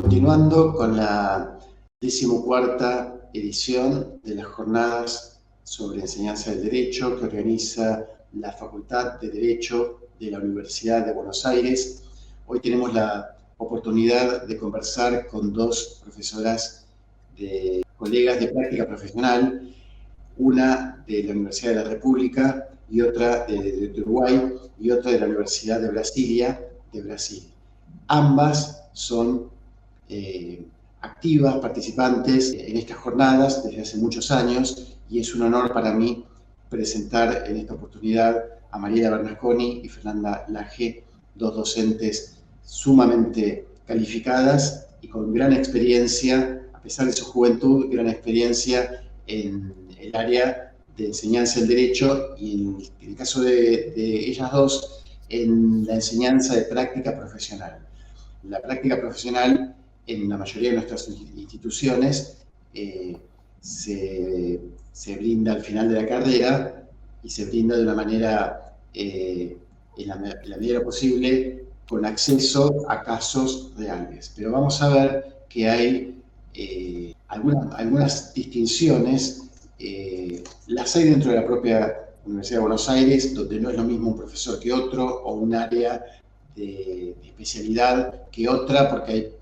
continuando con la 14ª edición de las jornadas sobre enseñanza del derecho que organiza la Facultad de Derecho de la Universidad de Buenos Aires. Hoy tenemos la oportunidad de conversar con dos profesoras colegas de práctica profesional, una de la Universidad de la República y otra de Uruguay y otra de la Universidad de Brasilia, de Brasil. Ambas son activas, participantes en estas jornadas desde hace muchos años, y es un honor para mí presentar en esta oportunidad a Mariela Bernasconi y Fernanda Laje, dos docentes sumamente calificadas y con gran experiencia, a pesar de su juventud, gran experiencia en el área de enseñanza del derecho y en el caso de ellas dos, en la enseñanza de práctica profesional. La práctica profesional en la mayoría de nuestras instituciones se brinda al final de la carrera y se brinda de una manera, en la medida posible, con acceso a casos reales. Pero vamos a ver que hay algunas distinciones, las hay dentro de la propia Universidad de Buenos Aires, donde no es lo mismo un profesor que otro o un área de especialidad que otra, porque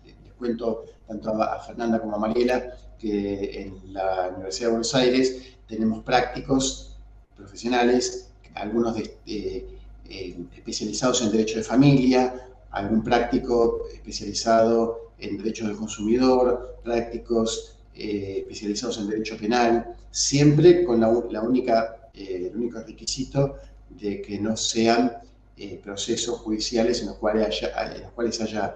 les cuento tanto a Fernanda como a Mariela que en la Universidad de Buenos Aires tenemos prácticos profesionales, algunos especializados en derecho de familia, algún práctico especializado en derecho del consumidor, prácticos especializados en derecho penal, siempre con el único requisito de que no sean procesos judiciales en los cuales haya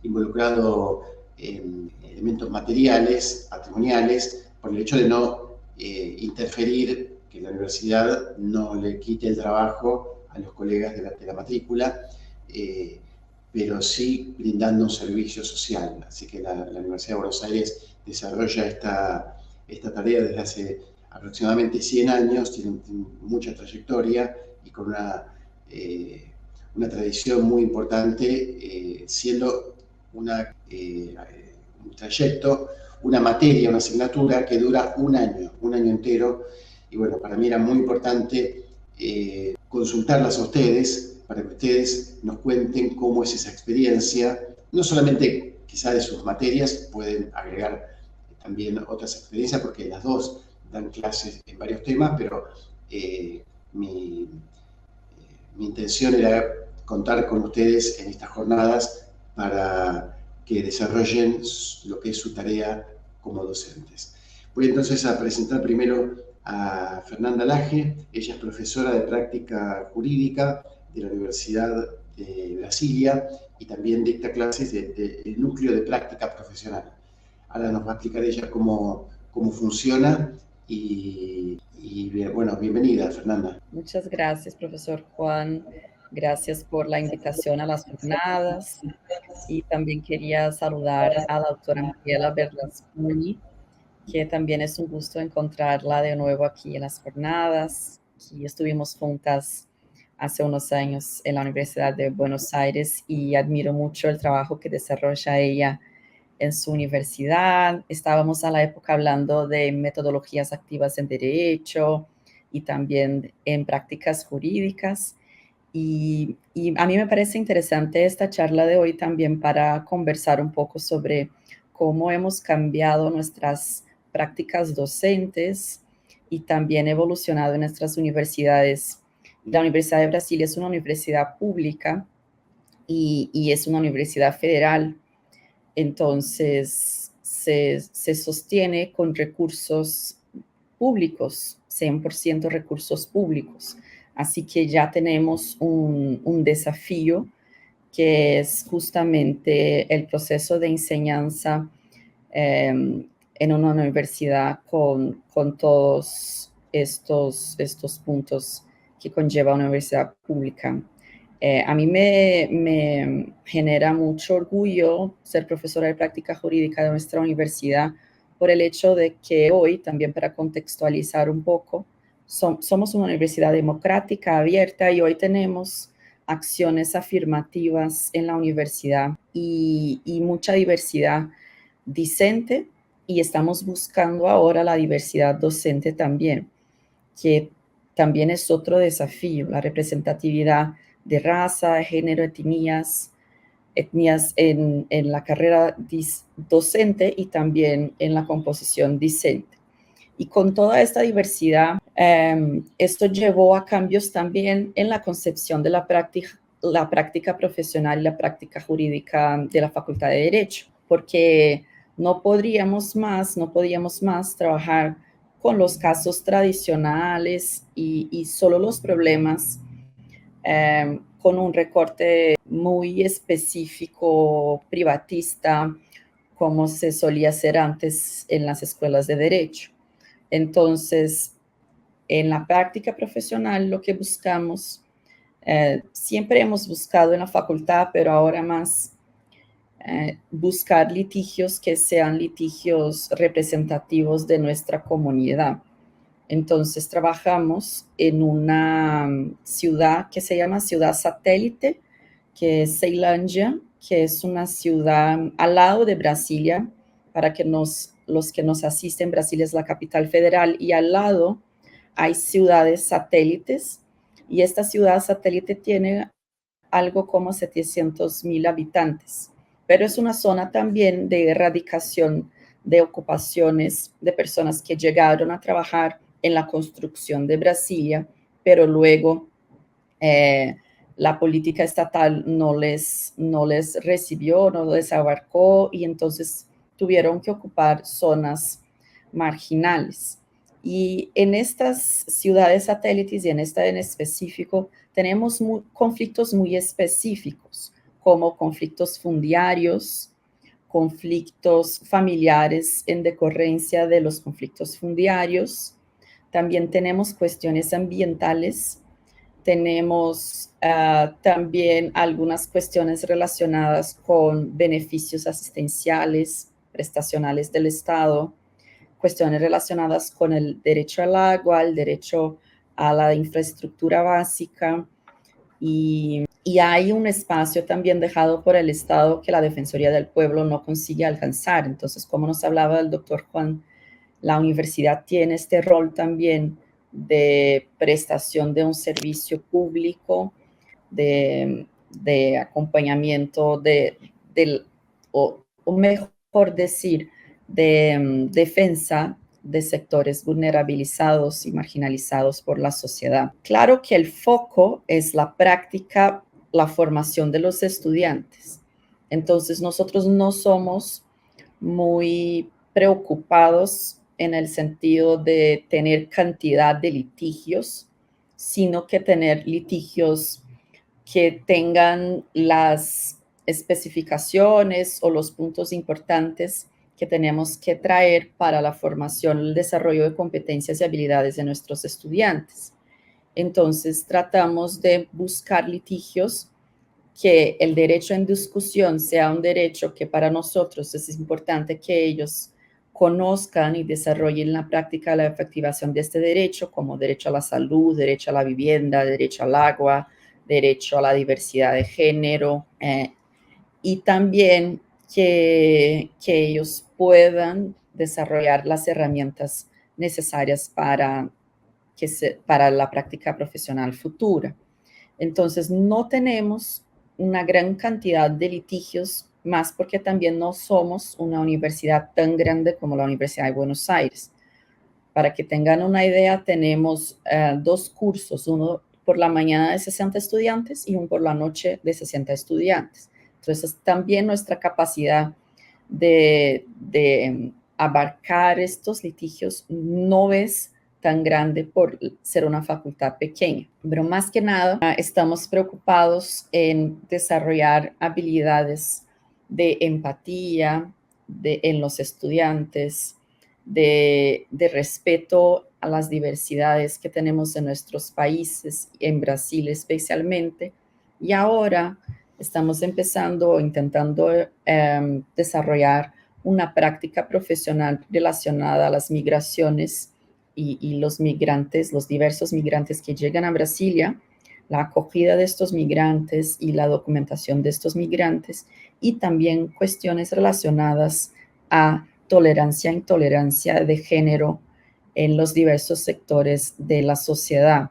involucrado elementos materiales, patrimoniales, por el hecho de no interferir, que la universidad no le quite el trabajo a los colegas de la matrícula, pero sí brindando un servicio social. Así que la Universidad de Buenos Aires desarrolla esta tarea desde hace aproximadamente 100 años, tiene mucha trayectoria y con una tradición muy importante, siendo un trayecto, una materia, una asignatura que dura un año entero. Y bueno, para mí era muy importante consultarlas a ustedes para que ustedes nos cuenten cómo es esa experiencia, no solamente quizá de sus materias, pueden agregar también otras experiencias porque las dos dan clases en varios temas, pero mi intención era contar con ustedes en estas jornadas para que desarrollen lo que es su tarea como docentes. Voy entonces a presentar primero a Fernanda Laje. Ella es profesora de práctica jurídica de la Universidad de Brasilia y también dicta clases del núcleo de práctica profesional. Ahora nos va a explicar ella cómo funciona y bueno, bienvenida, Fernanda. Muchas gracias, profesor Juan. Gracias por la invitación a las jornadas. Y también quería saludar a la doctora Mariela Bernasconi, que también es un gusto encontrarla de nuevo aquí en las jornadas. Aquí estuvimos juntas hace unos años en la Universidad de Buenos Aires y admiro mucho el trabajo que desarrolla ella en su universidad. Estábamos a la época hablando de metodologías activas en derecho y también en prácticas jurídicas. Y a mí me parece interesante esta charla de hoy también para conversar un poco sobre cómo hemos cambiado nuestras prácticas docentes y también evolucionado en nuestras universidades. La Universidad de Brasil es una universidad pública y es una universidad federal. Entonces, se sostiene con recursos públicos, 100% recursos públicos. Así que ya tenemos un desafío que es justamente el proceso de enseñanza en una universidad con todos estos puntos que conlleva una universidad pública. A mí me genera mucho orgullo ser profesora de práctica jurídica de nuestra universidad por el hecho de que hoy, también para contextualizar un poco, somos una universidad democrática, abierta, y hoy tenemos acciones afirmativas en la universidad y mucha diversidad discente, y estamos buscando ahora la diversidad docente también, que también es otro desafío, la representatividad de raza, género, etnias en la carrera docente y también en la composición discente. Y con toda esta diversidad, esto llevó a cambios también en la concepción de la práctica profesional y la práctica jurídica de la Facultad de Derecho, porque no podíamos más trabajar con los casos tradicionales y solo los problemas con un recorte muy específico, privatista, como se solía hacer antes en las escuelas de derecho. Entonces, en la práctica profesional, lo que buscamos, siempre hemos buscado en la facultad, pero ahora más, buscar litigios que sean litigios representativos de nuestra comunidad. Entonces trabajamos en una ciudad que se llama Ciudad Satélite, que es Ceilândia, que es una ciudad al lado de Brasilia, para que los que nos asisten, Brasilia es la capital federal, y al lado hay ciudades satélites, y esta ciudad satélite tiene algo como 700,000 habitantes, pero es una zona también de erradicación de ocupaciones de personas que llegaron a trabajar en la construcción de Brasilia, pero luego la política estatal no les recibió, no les abarcó, y entonces tuvieron que ocupar zonas marginales. Y en estas ciudades satélites y en esta en específico, tenemos conflictos muy específicos, como conflictos fundiarios, conflictos familiares en decorrencia de los conflictos fundiarios. También tenemos cuestiones ambientales, tenemos también algunas cuestiones relacionadas con beneficios asistenciales, prestacionales del Estado, cuestiones relacionadas con el derecho al agua, el derecho a la infraestructura básica, y hay un espacio también dejado por el Estado que la Defensoría del Pueblo no consigue alcanzar. Entonces, como nos hablaba el doctor Juan, la universidad tiene este rol también de prestación de un servicio público, de acompañamiento, o mejor decir, de defensa de sectores vulnerabilizados y marginalizados por la sociedad. Claro que el foco es la práctica, la formación de los estudiantes. Entonces, nosotros no somos muy preocupados en el sentido de tener cantidad de litigios, sino que tener litigios que tengan las especificaciones o los puntos importantes que tenemos que traer para la formación, el desarrollo de competencias y habilidades de nuestros estudiantes. Entonces, tratamos de buscar litigios que el derecho en discusión sea un derecho que para nosotros es importante que ellos conozcan y desarrollen la práctica la efectivación de este derecho, como derecho a la salud, derecho a la vivienda, derecho al agua, derecho a la diversidad de género, y también que ellos puedan desarrollar las herramientas necesarias para la práctica profesional futura. Entonces, no tenemos una gran cantidad de litigios, más porque también no somos una universidad tan grande como la Universidad de Buenos Aires. Para que tengan una idea, tenemos 2 cursos, uno por la mañana de 60 estudiantes y uno por la noche de 60 estudiantes. Entonces, también nuestra capacidad de abarcar estos litigios no es tan grande por ser una facultad pequeña. Pero más que nada, estamos preocupados en desarrollar habilidades de empatía en los estudiantes, de respeto a las diversidades que tenemos en nuestros países, en Brasil especialmente. Y ahora estamos intentando desarrollar una práctica profesional relacionada a las migraciones y los migrantes, los diversos migrantes que llegan a Brasilia, la acogida de estos migrantes y la documentación de estos migrantes, y también cuestiones relacionadas a tolerancia e intolerancia de género en los diversos sectores de la sociedad,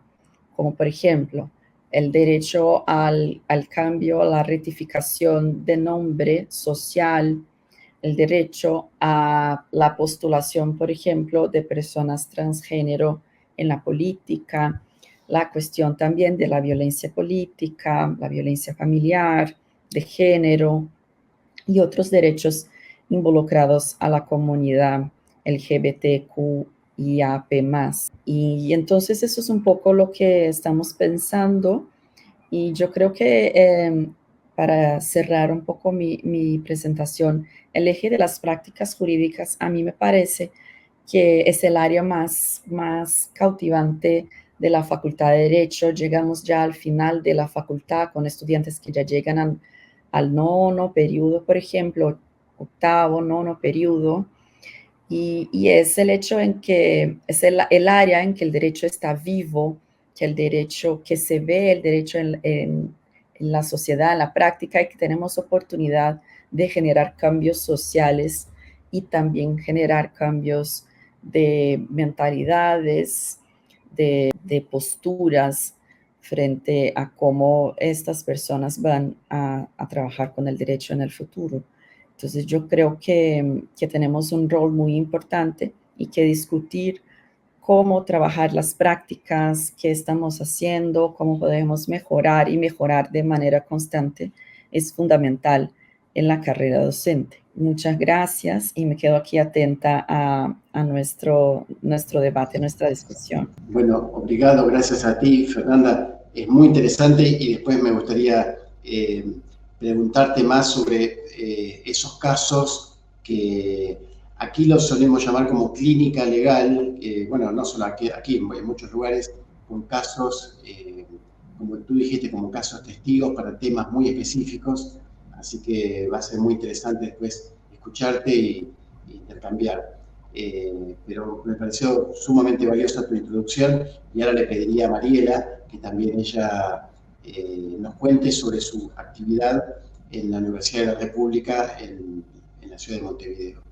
como por ejemplo el derecho al cambio, a la rectificación de nombre social, el derecho a la postulación, por ejemplo, de personas transgénero en la política, la cuestión también de la violencia política, la violencia familiar, de género y otros derechos involucrados a la comunidad LGBTQIAP+. Y entonces eso es un poco lo que estamos pensando, y yo creo que para cerrar un poco mi presentación, el eje de las prácticas jurídicas a mí me parece que es el área más cautivante de la Facultad de Derecho. Llegamos ya al final de la facultad con estudiantes que ya llegan al nono periodo, por ejemplo, octavo, nono periodo, y es el hecho en que es el área en que el derecho está vivo, que el derecho, que se ve el derecho en la sociedad, en la práctica, y que tenemos oportunidad de generar cambios sociales y también generar cambios de mentalidades, de posturas frente a cómo estas personas van a trabajar con el derecho en el futuro. Entonces yo creo que tenemos un rol muy importante y que discutir cómo trabajar las prácticas, qué estamos haciendo, cómo podemos mejorar y mejorar de manera constante es fundamental en la carrera docente. Muchas gracias y me quedo aquí atenta a nuestro debate, nuestra discusión. Bueno, obrigado, gracias a ti, Fernanda. Es muy interesante y después me gustaría preguntarte más sobre esos casos que aquí los solemos llamar como clínica legal, bueno, no solo aquí en muchos lugares, con casos, como tú dijiste, como casos testigos para temas muy específicos, así que va a ser muy interesante después escucharte y intercambiar. Pero me pareció sumamente valiosa tu introducción y ahora le pediría a Mariela que también ella nos cuente sobre su actividad en la Universidad de la República en la ciudad de Montevideo.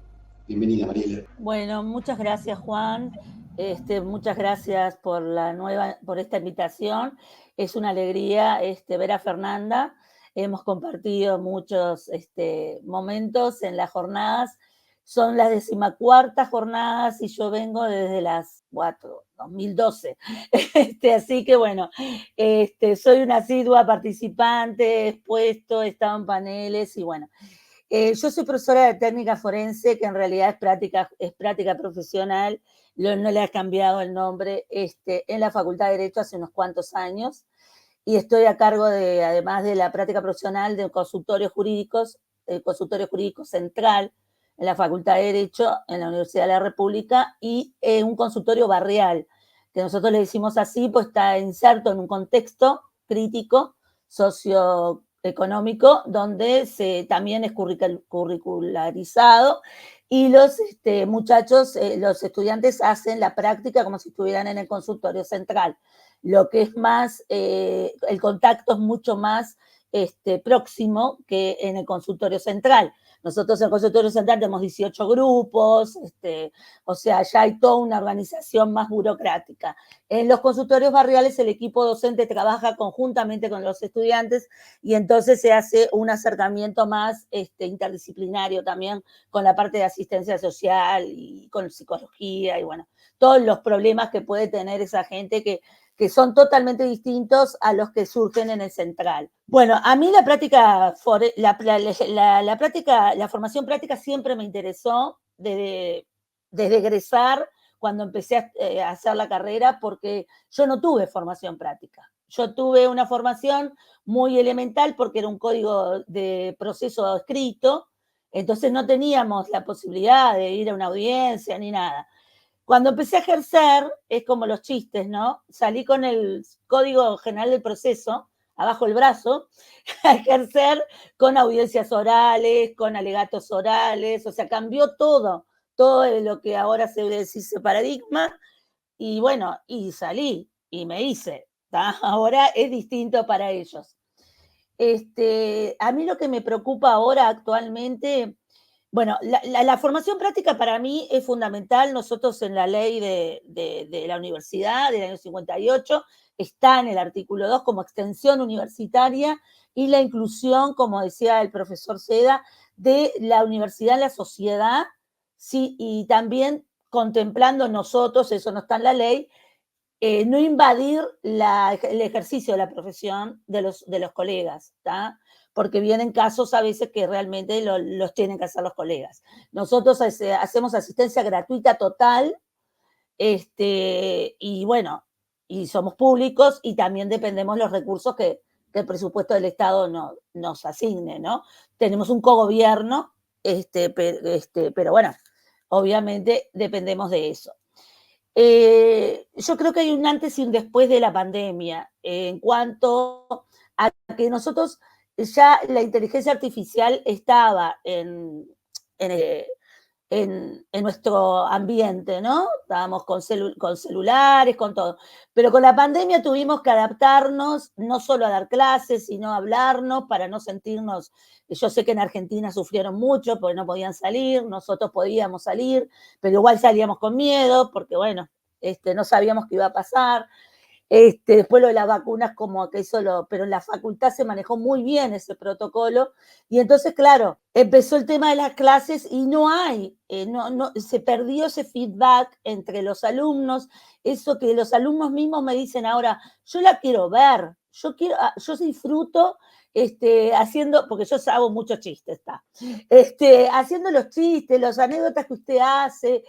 Bienvenida, Mariela. Bueno, muchas gracias, Juan. Muchas gracias por esta invitación. Es una alegría ver a Fernanda. Hemos compartido muchos momentos en las jornadas. Son las 14ª jornadas y yo vengo desde las 2012. Así que bueno, soy una asidua participante, he expuesto, he estado en paneles y bueno. Yo soy profesora de técnica forense, que en realidad es práctica profesional, no le ha cambiado el nombre, en la Facultad de Derecho hace unos cuantos años, y estoy a cargo además de la práctica profesional de consultorio jurídico central en la Facultad de Derecho, en la Universidad de la República, y un consultorio barrial, que nosotros le decimos así, pues está inserto en un contexto crítico, socioeconómico, donde también es curricularizado, y los muchachos, los estudiantes hacen la práctica como si estuvieran en el consultorio central. Lo que es más, el contacto es mucho más próximo que en el consultorio central. Nosotros en el consultorio central tenemos 18 grupos, o sea, ya hay toda una organización más burocrática. En los consultorios barriales el equipo docente trabaja conjuntamente con los estudiantes y entonces se hace un acercamiento más interdisciplinario también con la parte de asistencia social y con psicología y bueno, todos los problemas que puede tener esa gente que son totalmente distintos a los que surgen en el central. Bueno, a mí la formación práctica siempre me interesó desde egresar, cuando empecé a hacer la carrera, porque yo no tuve formación práctica. Yo tuve una formación muy elemental porque era un código de proceso escrito, entonces no teníamos la posibilidad de ir a una audiencia ni nada. Cuando empecé a ejercer, es como los chistes, ¿no? Salí con el Código General del Proceso abajo el brazo, a ejercer con audiencias orales, con alegatos orales, o sea, cambió todo lo que ahora se dice paradigma, y bueno, y salí, y me hice Ahora es distinto para ellos. A mí lo que me preocupa ahora actualmente, bueno, la formación práctica para mí es fundamental. Nosotros en la ley de la universidad del año 58 está en el artículo 2 como extensión universitaria y la inclusión, como decía el profesor Seda, de la universidad en la sociedad, sí, y también contemplando nosotros, eso no está en la ley, no invadir el ejercicio de la profesión de los colegas, ¿tá? Porque vienen casos a veces que realmente los tienen que hacer los colegas. Nosotros hacemos asistencia gratuita total, y bueno, y somos públicos y también dependemos los recursos que el presupuesto del Estado nos asigne, ¿no? Tenemos un cogobierno, pero bueno, obviamente dependemos de eso. Yo creo que hay un antes y un después de la pandemia en cuanto a que nosotros ya la inteligencia artificial estaba en nuestro ambiente, ¿no? Estábamos con celulares, con todo. Pero con la pandemia tuvimos que adaptarnos, no solo a dar clases, sino a hablarnos para no sentirnos. Yo sé que en Argentina sufrieron mucho porque no podían salir, nosotros podíamos salir, pero igual salíamos con miedo porque, bueno, no sabíamos qué iba a pasar. Después lo de las vacunas, como que eso pero en la facultad se manejó muy bien ese protocolo, y entonces, claro, empezó el tema de las clases y no se perdió ese feedback entre los alumnos, eso que los alumnos mismos me dicen ahora, yo la quiero ver, yo disfruto haciendo, porque yo hago muchos chistes, haciendo los chistes, las anécdotas que usted hace,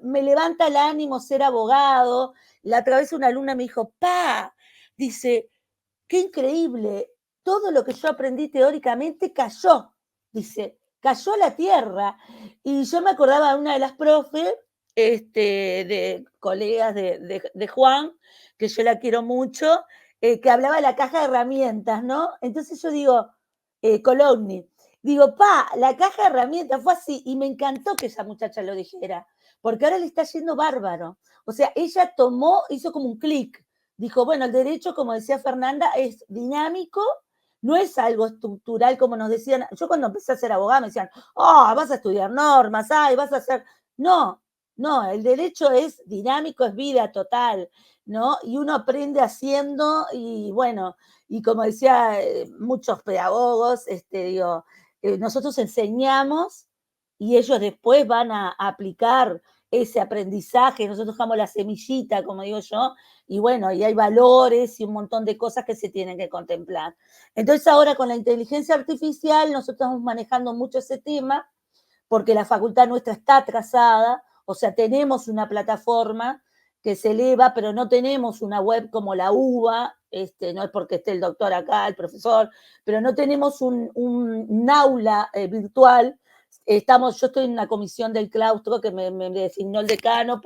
me levanta el ánimo ser abogado. La otra vez una alumna me dijo, dice, qué increíble, todo lo que yo aprendí teóricamente cayó, dice, cayó a la tierra. Y yo me acordaba de una de las profes, de colegas de Juan, que yo la quiero mucho, que hablaba de la caja de herramientas, ¿no? Entonces yo digo, Cologni, digo, la caja de herramientas fue así, y me encantó que esa muchacha lo dijera, porque ahora le está yendo bárbaro. O sea, ella hizo como un clic, dijo, bueno, el derecho, como decía Fernanda, es dinámico, no es algo estructural como nos decían. Yo cuando empecé a ser abogada me decían, vas a estudiar normas, vas a hacer. No, el derecho es dinámico, es vida total, ¿no? Y uno aprende haciendo, y bueno, y como decía muchos pedagogos, nosotros enseñamos y ellos después van a aplicar ese aprendizaje, nosotros dejamos la semillita, como digo yo, y bueno, y hay valores y un montón de cosas que se tienen que contemplar. Entonces ahora con la inteligencia artificial nosotros estamos manejando mucho ese tema, porque la facultad nuestra está atrasada, o sea, tenemos una plataforma que se eleva, pero no tenemos una web como la UBA, no es porque esté el doctor acá, el profesor, pero no tenemos un aula virtual. Yo estoy en una comisión del claustro que me designó el decano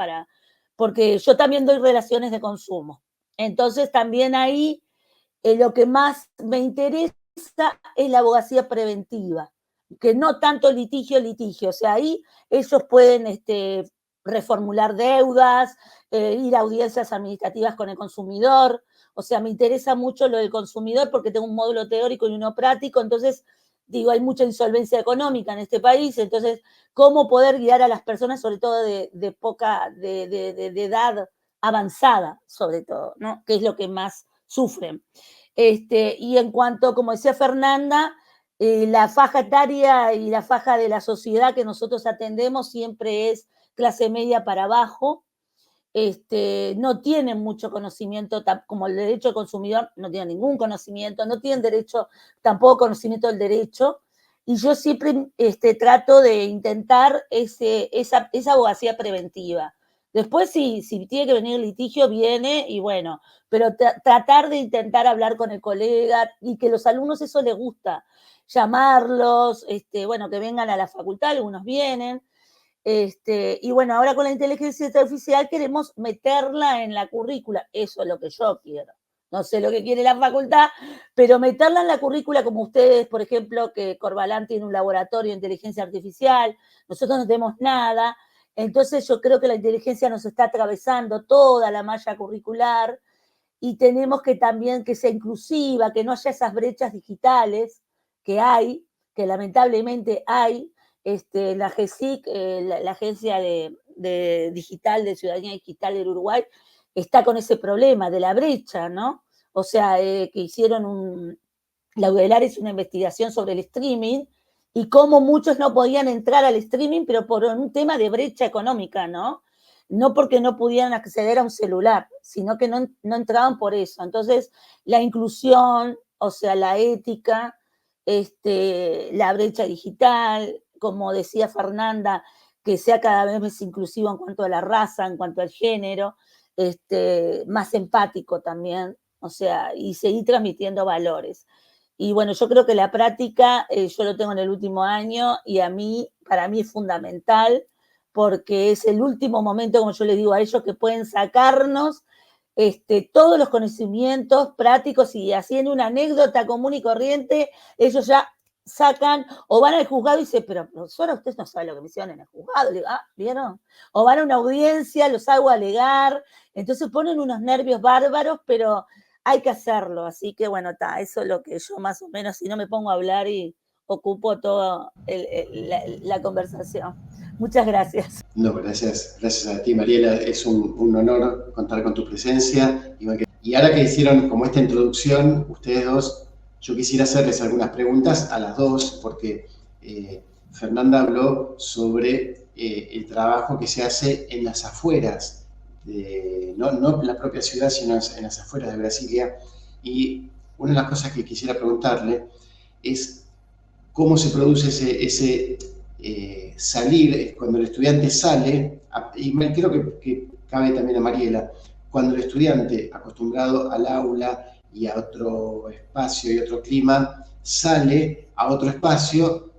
porque yo también doy relaciones de consumo. Entonces también ahí lo que más me interesa es la abogacía preventiva, que no tanto litigio, o sea, ahí ellos pueden reformular deudas, ir a audiencias administrativas con el consumidor, o sea, me interesa mucho lo del consumidor porque tengo un módulo teórico y uno práctico, entonces digo, hay mucha insolvencia económica en este país, entonces, ¿cómo poder guiar a las personas, sobre todo de edad avanzada, sobre todo, ¿no? Que es lo que más sufren. Y en cuanto, como decía Fernanda, la faja etaria y la faja de la sociedad que nosotros atendemos siempre es clase media para abajo, no tienen mucho conocimiento, como el derecho al consumidor no tiene ningún conocimiento, no tienen derecho, tampoco conocimiento del derecho, y yo siempre trato de intentar esa abogacía preventiva. Después, si tiene que venir el litigio, viene, y bueno, pero tratar de intentar hablar con el colega, y que los alumnos eso les gusta, llamarlos, bueno, que vengan a la facultad, algunos vienen, y bueno, ahora con la inteligencia artificial queremos meterla en la currícula, eso es lo que yo quiero. No sé lo que quiere la facultad, pero meterla en la currícula, como ustedes, por ejemplo, que Corbalán tiene un laboratorio de inteligencia artificial, nosotros no tenemos nada, entonces yo creo que la inteligencia nos está atravesando toda la malla curricular, y tenemos que también que sea inclusiva, que no haya esas brechas digitales que hay, que lamentablemente hay. La GESIC, la Agencia de Digital, de Ciudadanía Digital del Uruguay, está con ese problema de la brecha, ¿no? O sea, que hicieron la UDELAR hizo una investigación sobre el streaming y cómo muchos no podían entrar al streaming, pero por un tema de brecha económica, ¿no? No porque no pudieran acceder a un celular, sino que no entraban por eso. Entonces, la inclusión, o sea, la ética, la brecha digital, como decía Fernanda, que sea cada vez más inclusivo en cuanto a la raza, en cuanto al género, más empático también, o sea, y seguir transmitiendo valores. Y bueno, yo creo que la práctica, yo lo tengo en el último año y para mí es fundamental porque es el último momento, como yo les digo a ellos, que pueden sacarnos todos los conocimientos prácticos y haciendo una anécdota común y corriente, ellos ya sacan o van al juzgado y dicen, pero profesora, usted no sabe lo que me hicieron en el juzgado. Le digo, ¿vieron? O van a una audiencia, los hago alegar, entonces ponen unos nervios bárbaros, pero hay que hacerlo, así que bueno, eso es lo que yo más o menos, si no me pongo a hablar y ocupo toda la conversación. Muchas gracias. No, gracias a ti, Mariela, es un honor contar con tu presencia. Y ahora que hicieron como esta introducción, ustedes dos, yo quisiera hacerles algunas preguntas a las dos, porque Fernanda habló sobre el trabajo que se hace en las afueras, no en la propia ciudad, sino en las afueras de Brasilia. Y una de las cosas que quisiera preguntarle es cómo se produce ese salir, cuando el estudiante sale, y creo que cabe también a Mariela, cuando el estudiante acostumbrado al aula y a otro espacio y otro clima, sale a otro espacio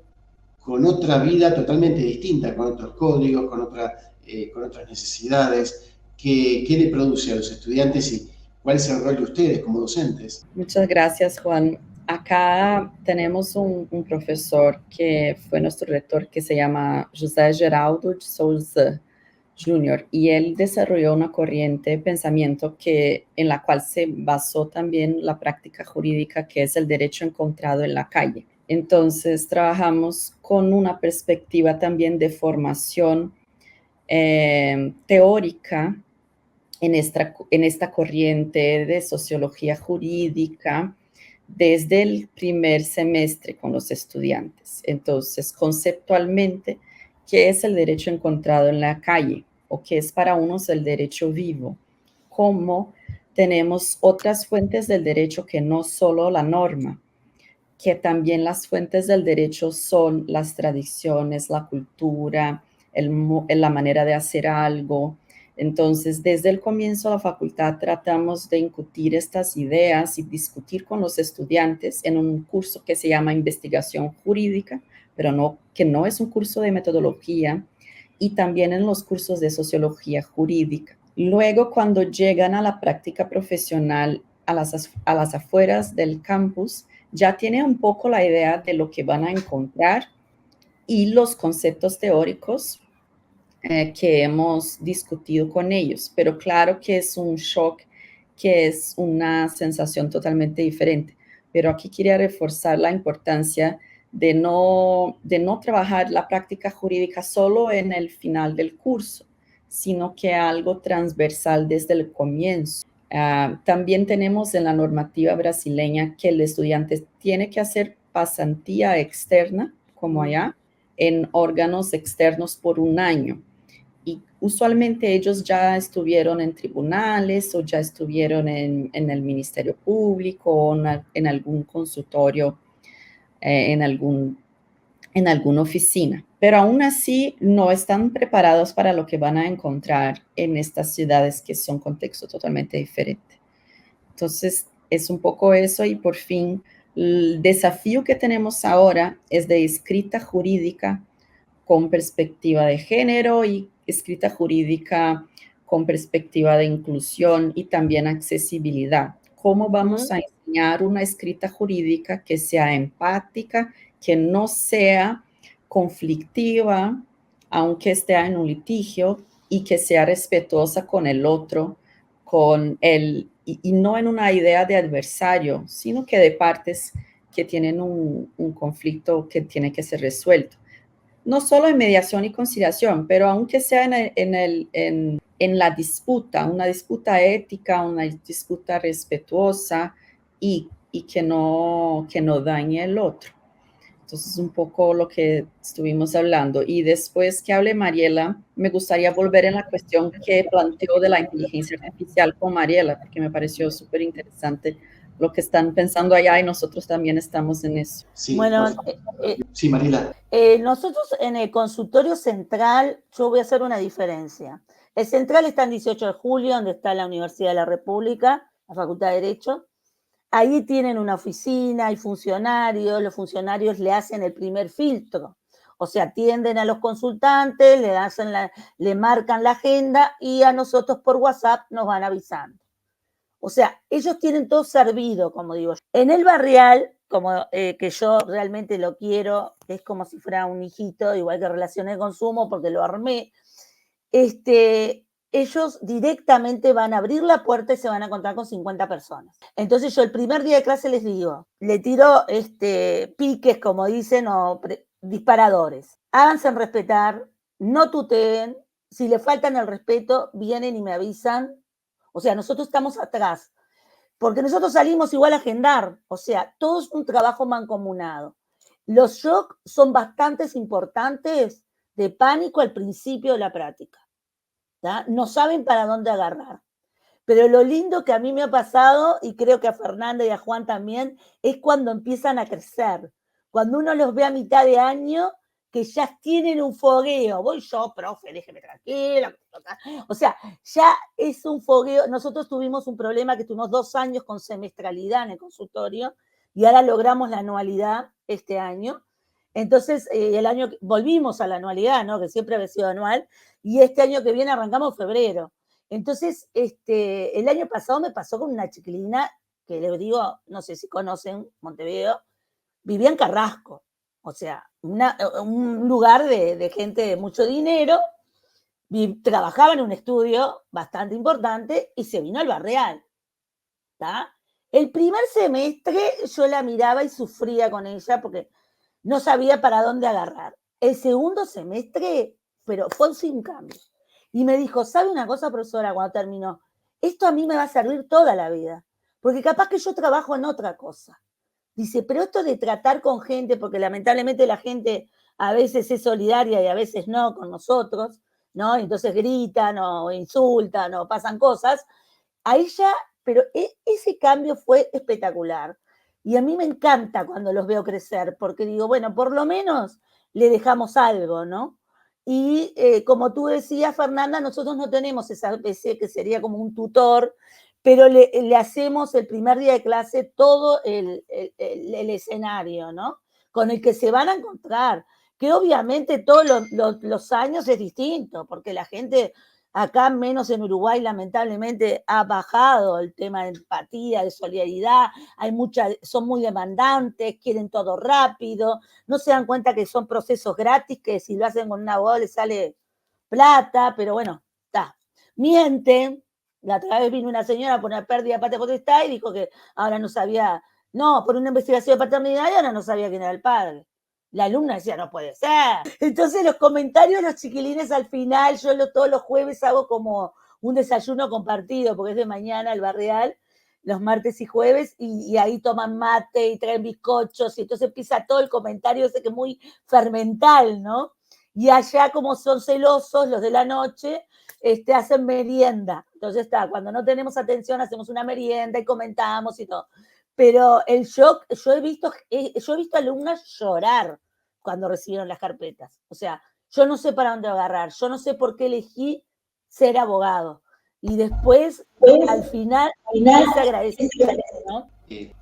con otra vida totalmente distinta, con otros códigos, con otras necesidades. ¿Qué le produce a los estudiantes y cuál es el rol de ustedes como docentes? Muchas gracias, Juan. Acá tenemos un profesor que fue nuestro rector que se llama José Geraldo de Souza Jr. y él desarrolló una corriente de pensamiento en la cual se basó también la práctica jurídica, que es el derecho encontrado en la calle. Entonces, trabajamos con una perspectiva también de formación teórica en esta corriente de sociología jurídica desde el primer semestre con los estudiantes. Entonces, conceptualmente, ¿qué es el derecho encontrado en la calle? ¿O qué es para unos el derecho vivo? ¿Cómo tenemos otras fuentes del derecho que no solo la norma? Que también las fuentes del derecho son las tradiciones, la cultura, la manera de hacer algo. Entonces, desde el comienzo de la facultad tratamos de incutir estas ideas y discutir con los estudiantes en un curso que se llama Investigación Jurídica, pero que no es un curso de metodología, y también en los cursos de Sociología Jurídica. Luego, cuando llegan a la práctica profesional a las afueras del campus, ya tiene un poco la idea de lo que van a encontrar y los conceptos teóricos que hemos discutido con ellos. Pero claro que es un shock, que es una sensación totalmente diferente. Pero aquí quería reforzar la importancia de no trabajar la práctica jurídica solo en el final del curso, sino que algo transversal desde el comienzo. También tenemos en la normativa brasileña que el estudiante tiene que hacer pasantía externa, como allá, en órganos externos por un año. Y usualmente ellos ya estuvieron en tribunales o ya estuvieron en el Ministerio Público o en algún consultorio, en alguna oficina. Pero aún así no están preparados para lo que van a encontrar en estas ciudades que son contexto totalmente diferente. Entonces, es un poco eso y por fin el desafío que tenemos ahora es de escrita jurídica con perspectiva de género y escrita jurídica con perspectiva de inclusión y también accesibilidad. ¿Cómo vamos a enseñar una escrita jurídica que sea empática, que no sea conflictiva, aunque esté en un litigio, y que sea respetuosa con el otro, con el y no en una idea de adversario, sino que de partes que tienen un conflicto que tiene que ser resuelto. No solo en mediación y conciliación, pero aunque sea en la disputa, una disputa ética, una disputa respetuosa y que no dañe al otro. Entonces, un poco lo que estuvimos hablando. Y después que hable Mariela, me gustaría volver en la cuestión que planteó de la inteligencia artificial con Mariela, porque me pareció súper interesante lo que están pensando allá y nosotros también estamos en eso. Sí, bueno, sí, Mariela. Nosotros en el consultorio central, yo voy a hacer una diferencia. El central está en 18 de julio, donde está la Universidad de la República, la Facultad de Derecho. Ahí tienen una oficina, hay funcionarios, los funcionarios le hacen el primer filtro. O sea, atienden a los consultantes, le marcan la agenda y a nosotros por WhatsApp nos van avisando. O sea, ellos tienen todo servido, como digo. En el barrial, como que yo realmente lo quiero, es como si fuera un hijito, igual que Relaciones de Consumo, porque lo armé, ellos directamente van a abrir la puerta y se van a encontrar con 50 personas. Entonces yo el primer día de clase les digo, le tiro piques, como dicen, o disparadores. Háganse respetar, no tuteen, si le faltan el respeto, vienen y me avisan. O sea, nosotros estamos atrás, porque nosotros salimos igual a agendar. O sea, todo es un trabajo mancomunado. Los shocks son bastante importantes de pánico al principio de la práctica. ¿tá? No saben para dónde agarrar. Pero lo lindo que a mí me ha pasado, y creo que a Fernanda y a Juan también, es cuando empiezan a crecer. Cuando uno los ve a mitad de año, que ya tienen un fogueo. Voy yo, profe, déjeme tranquila. O sea, ya es un fogueo. Nosotros tuvimos un problema que tuvimos 2 años con semestralidad en el consultorio y ahora logramos la anualidad este año. Entonces, el año volvimos a la anualidad, ¿no? Que siempre había sido anual, y este año que viene arrancamos febrero. Entonces, el año pasado me pasó con una chiquilina que les digo, no sé si conocen Montevideo, vivía en Carrasco, o sea, un lugar de gente de mucho dinero, trabajaba en un estudio bastante importante y se vino al barrial. ¿tá? El primer semestre yo la miraba y sufría con ella porque no sabía para dónde agarrar. El segundo semestre, pero fue sin cambio. Y me dijo, ¿sabe una cosa, profesora, cuando terminó? Esto a mí me va a servir toda la vida, porque capaz que yo trabajo en otra cosa. Dice, pero esto de tratar con gente, porque lamentablemente la gente a veces es solidaria y a veces no con nosotros, ¿no? Entonces gritan o insultan o pasan cosas. A ella, pero ese cambio fue espectacular. Y a mí me encanta cuando los veo crecer, porque digo, bueno, por lo menos le dejamos algo, ¿no? Y como tú decías, Fernanda, nosotros no tenemos esa PC que sería como un tutor, pero le hacemos el primer día de clase todo el escenario, ¿no? Con el que se van a encontrar, que obviamente todos los años es distinto, porque la gente acá, menos en Uruguay, lamentablemente ha bajado el tema de empatía, de solidaridad, son muy demandantes, quieren todo rápido, no se dan cuenta que son procesos gratis, que si lo hacen con un abogado les sale plata, pero bueno, está. Mienten. La otra vez vino una señora por una pérdida de patria potestad y dijo que ahora no sabía, no, por una investigación de paternidad y ahora no sabía quién era el padre. La alumna decía, no puede ser. Entonces los comentarios de los chiquilines al final, yo todos los jueves hago como un desayuno compartido, porque es de mañana el barrial, los martes y jueves, y ahí toman mate y traen bizcochos, y entonces empieza todo el comentario ese que es muy fermental, ¿no? Y allá, como son celosos los de la noche, hacen merienda. Entonces cuando no tenemos atención, hacemos una merienda y comentamos y todo. Pero el shock, yo he visto alumnas llorar cuando recibieron las carpetas. O sea, yo no sé para dónde agarrar, yo no sé por qué elegí ser abogado. Y después, al final se agradece, ¿no?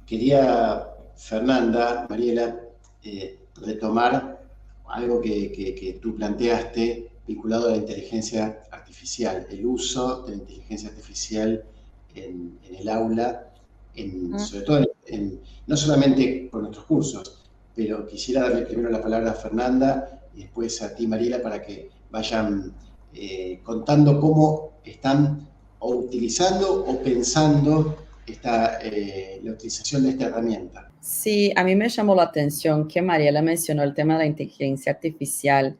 Quería, Fernanda, Mariela, retomar algo que tú planteaste vinculado a la inteligencia artificial, el uso de la inteligencia artificial en el aula, sobre todo no solamente por nuestros cursos, pero quisiera darle primero la palabra a Fernanda y después a ti, Mariela, para que vayan contando cómo están o utilizando o pensando la utilización de esta herramienta? Sí, a mí me llamó la atención que Mariela mencionó el tema de la inteligencia artificial.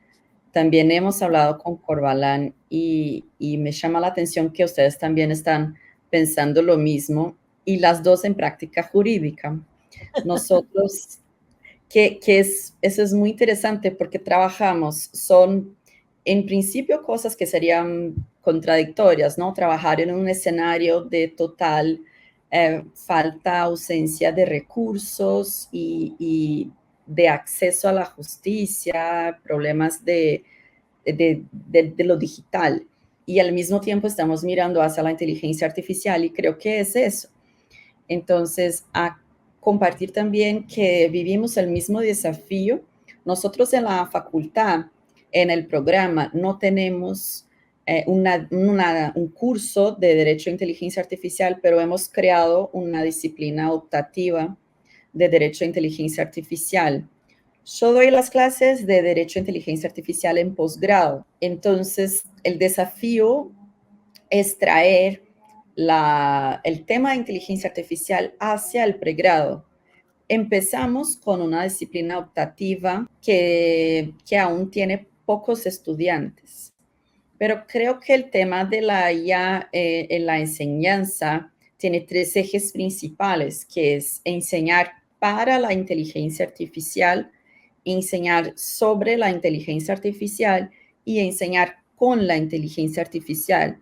También hemos hablado con Corbalán y me llama la atención que ustedes también están pensando lo mismo y las dos en práctica jurídica. Nosotros, eso es muy interesante porque trabajamos, son en principio cosas que serían contradictorias, ¿no? Trabajar en un escenario de total falta, ausencia de recursos y de acceso a la justicia, problemas de lo digital. Y al mismo tiempo estamos mirando hacia la inteligencia artificial y creo que es eso. Entonces, a compartir también que vivimos el mismo desafío. Nosotros en la facultad, en el programa, no tenemos un curso de Derecho a Inteligencia Artificial, pero hemos creado una disciplina optativa de Derecho a Inteligencia Artificial. Yo doy las clases de Derecho a Inteligencia Artificial en posgrado. Entonces, el desafío es traer el tema de inteligencia artificial hacia el pregrado. Empezamos con una disciplina optativa que aún tiene pocos estudiantes, pero creo que el tema de la IA en la enseñanza tiene tres ejes principales, que es enseñar para la inteligencia artificial, enseñar sobre la inteligencia artificial y enseñar con la inteligencia artificial.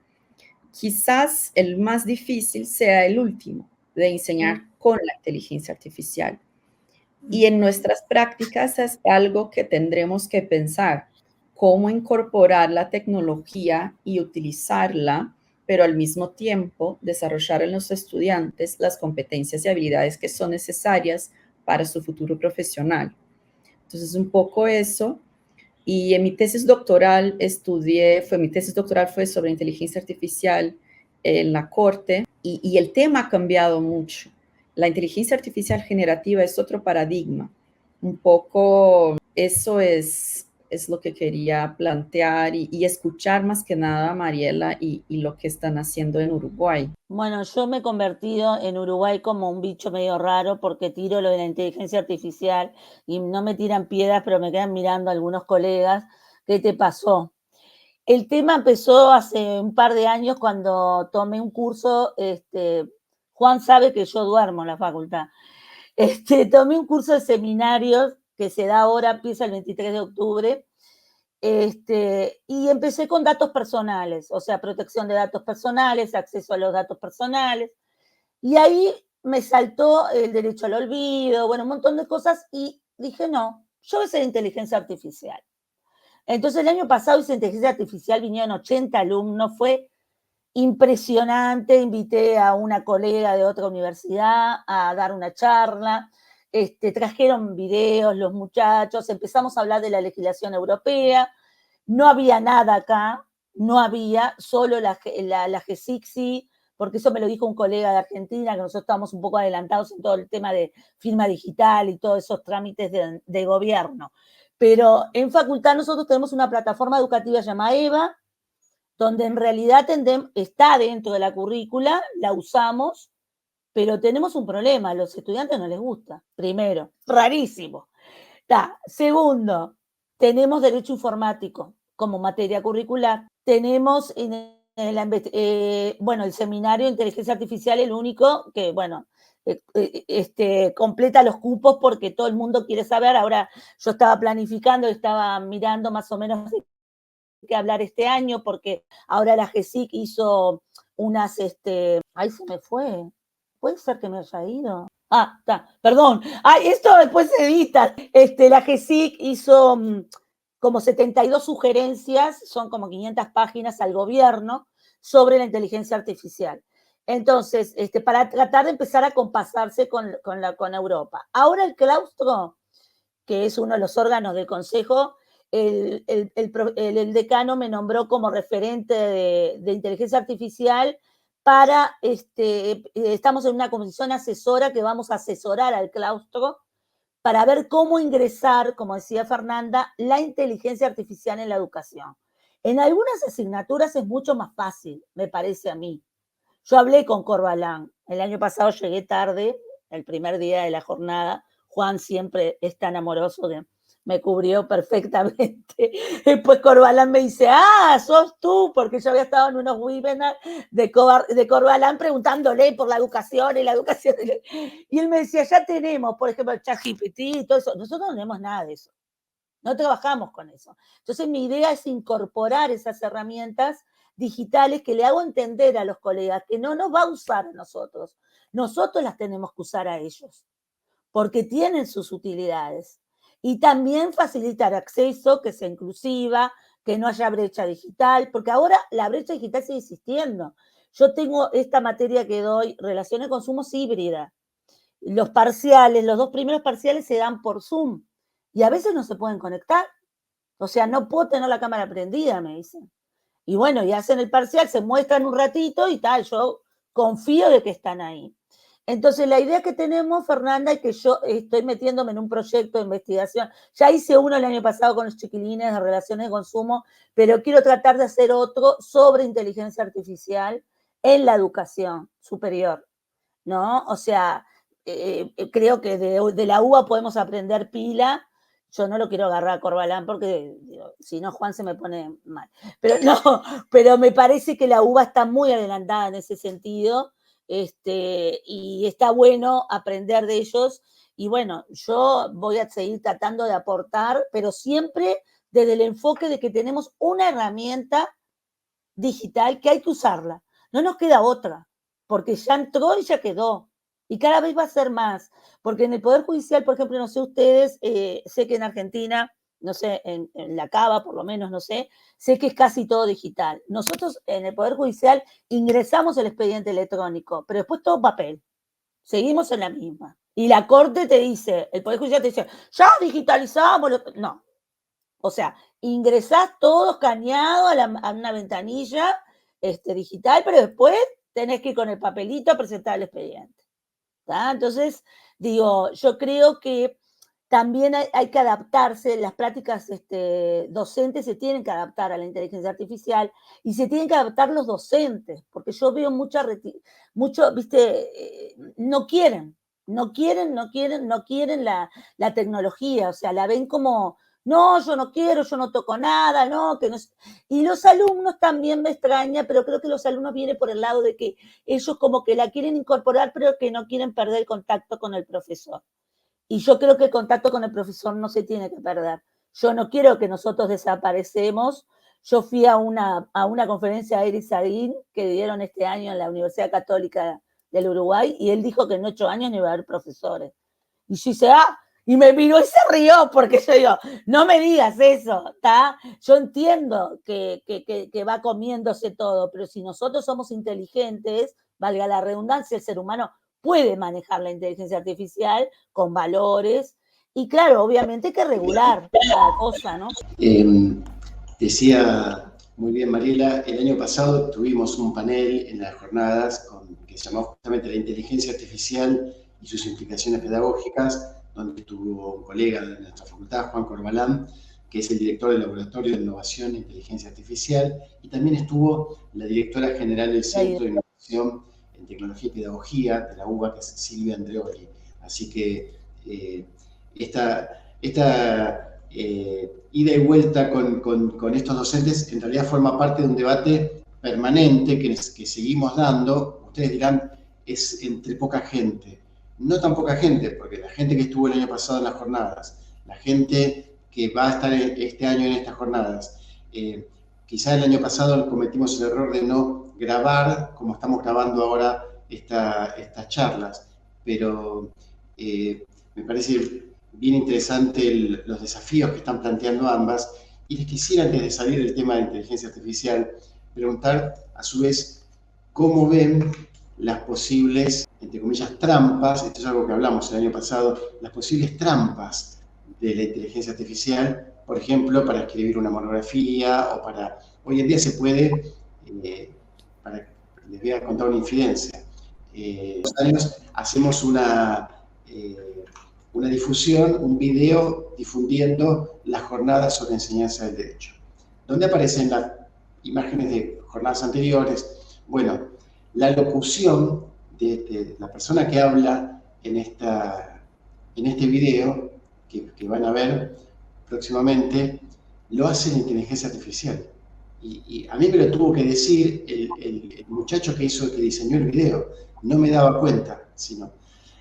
Quizás el más difícil sea el último, de enseñar con la inteligencia artificial. Y en nuestras prácticas es algo que tendremos que pensar, cómo incorporar la tecnología y utilizarla, pero al mismo tiempo desarrollar en los estudiantes las competencias y habilidades que son necesarias para su futuro profesional. Entonces, un poco eso. Y en mi tesis doctoral mi tesis doctoral fue sobre inteligencia artificial en la corte y el tema ha cambiado mucho. La inteligencia artificial generativa es otro paradigma. Un poco eso es lo que quería plantear y escuchar más que nada a Mariela y lo que están haciendo en Uruguay. Bueno, yo me he convertido en Uruguay como un bicho medio raro porque tiro lo de la inteligencia artificial y no me tiran piedras, pero me quedan mirando algunos colegas. ¿Qué te pasó? El tema empezó hace un par de años cuando tomé un curso, Juan sabe que yo duermo en la facultad. Tomé un curso de seminarios que se da ahora, empieza el 23 de octubre, y empecé con datos personales, o sea, protección de datos personales, acceso a los datos personales, y ahí me saltó el derecho al olvido, bueno, un montón de cosas, y dije, no, yo voy a hacer inteligencia artificial. Entonces el año pasado hice inteligencia artificial, vinieron 80 alumnos, fue impresionante, invité a una colega de otra universidad a dar una charla, trajeron videos los muchachos, empezamos a hablar de la legislación europea, no había nada acá, no había, solo la GSICSI, porque eso me lo dijo un colega de Argentina, que nosotros estábamos un poco adelantados en todo el tema de firma digital y todos esos trámites de gobierno. Pero en facultad nosotros tenemos una plataforma educativa llamada EVA, donde en realidad está dentro de la currícula, la usamos, pero tenemos un problema, a los estudiantes no les gusta, primero, rarísimo. Segundo, tenemos derecho informático como materia curricular, tenemos el seminario de inteligencia artificial, el único que, completa los cupos porque todo el mundo quiere saber. Ahora yo estaba planificando, estaba mirando más o menos de qué hablar este año, porque ahora la GESIC hizo unas, ahí se me fue, puede ser que me haya ido. Está, perdón. Esto después se edita. La GESIC hizo como 72 sugerencias, son como 500 páginas al gobierno sobre la inteligencia artificial. Entonces, para tratar de empezar a compasarse con Europa. Ahora el claustro, que es uno de los órganos del Consejo, el decano me nombró como referente de inteligencia artificial para, estamos en una comisión asesora que vamos a asesorar al claustro para ver cómo ingresar, como decía Fernanda, la inteligencia artificial en la educación. En algunas asignaturas es mucho más fácil, me parece a mí. Yo hablé con Corbalán, el año pasado llegué tarde, el primer día de la jornada, Juan siempre es tan amoroso que me cubrió perfectamente. Después Corbalán me dice, sos tú, porque yo había estado en unos webinars de Corbalán preguntándole por la educación y la educación. Y él me decía, ya tenemos, por ejemplo, el ChatGPT y todo eso. Nosotros no tenemos nada de eso. No trabajamos con eso. Entonces mi idea es incorporar esas herramientas digitales que le hago entender a los colegas que no nos va a usar a nosotros. Nosotros las tenemos que usar a ellos, porque tienen sus utilidades. Y también facilitar acceso, que sea inclusiva, que no haya brecha digital, porque ahora la brecha digital sigue existiendo. Yo tengo esta materia que doy, relaciones de consumos híbrida. Los parciales, los 2 primeros parciales se dan por Zoom y a veces no se pueden conectar. O sea, no puedo tener la cámara prendida, me dicen. Y bueno, y hacen el parcial, se muestran un ratito y tal, yo confío de que están ahí. Entonces, la idea que tenemos, Fernanda, es que yo estoy metiéndome en un proyecto de investigación. Ya hice uno el año pasado con los chiquilines de relaciones de consumo, pero quiero tratar de hacer otro sobre inteligencia artificial en la educación superior, ¿no? O sea, creo que de la UBA podemos aprender pila. Yo no lo quiero agarrar a Corbalán porque digo, si no Juan se me pone mal. Pero no, pero me parece que la UBA está muy adelantada en ese sentido. Y está bueno aprender de ellos. Y bueno, yo voy a seguir tratando de aportar, pero siempre desde el enfoque de que tenemos una herramienta digital que hay que usarla. No nos queda otra, porque ya entró y ya quedó. Y cada vez va a ser más. Porque en el Poder Judicial, por ejemplo, no sé ustedes, sé que en Argentina, no sé, en la Cava por lo menos, no sé que es casi todo digital. Nosotros en el Poder Judicial ingresamos el expediente electrónico, pero después todo papel. Seguimos en la misma. Y la Corte te dice, el Poder Judicial te dice, ya digitalizamos. No. O sea, ingresás todo escaneado a una ventanilla digital, pero después tenés que ir con el papelito a presentar el expediente. ¿Tá? Entonces, digo, yo creo que también hay que adaptarse, las prácticas docentes se tienen que adaptar a la inteligencia artificial y se tienen que adaptar los docentes, porque yo veo mucho, viste, no quieren la tecnología, o sea, la ven como, no, yo no quiero, yo no toco nada, no, que no. Y los alumnos también me extraña, pero creo que los alumnos vienen por el lado de que ellos como que la quieren incorporar, pero que no quieren perder el contacto con el profesor. Y yo creo que el contacto con el profesor no se tiene que perder. Yo no quiero que nosotros desaparecemos. Yo fui a una conferencia de Eric Sadin que dieron este año en la Universidad Católica del Uruguay y él dijo que en 8 años no iba a haber profesores. Y yo hice, y me miró y se rió porque yo digo, no me digas eso, ¿está? Yo entiendo que va comiéndose todo, pero si nosotros somos inteligentes, valga la redundancia, el ser humano puede manejar la inteligencia artificial con valores y claro, obviamente hay que regular cada cosa, ¿no? Decía muy bien Mariela, el año pasado tuvimos un panel en las jornadas que se llamó justamente la inteligencia artificial y sus implicaciones pedagógicas, donde estuvo un colega de nuestra facultad, Juan Corbalán, que es el director del Laboratorio de Innovación e Inteligencia Artificial, y también estuvo la directora general del Centro de Innovación en Tecnología y Pedagogía de la UBA, que es Silvia Andreoli. Así que esta ida y vuelta con estos docentes en realidad forma parte de un debate permanente que seguimos dando. Ustedes dirán, es entre poca gente. No tan poca gente, porque la gente que estuvo el año pasado en las jornadas, la gente que va a estar este año en estas jornadas, quizá el año pasado cometimos el error de no grabar como estamos grabando ahora estas charlas, pero me parece bien interesante los desafíos que están planteando ambas, y les quisiera, antes de salir del tema de inteligencia artificial, preguntar a su vez cómo ven las posibles, entre comillas, trampas, esto es algo que hablamos el año pasado, las posibles trampas de la inteligencia artificial, por ejemplo, para escribir una monografía o para... Hoy en día se puede, les voy a contar una infidencia, los años hacemos una difusión, un video difundiendo las jornadas sobre enseñanza del derecho, donde aparecen las imágenes de jornadas anteriores. Bueno, la locución de la persona que habla en este video que van a ver próximamente, lo hace la inteligencia artificial. Y a mí me lo tuvo que decir el muchacho que diseñó el video. No me daba cuenta, sino.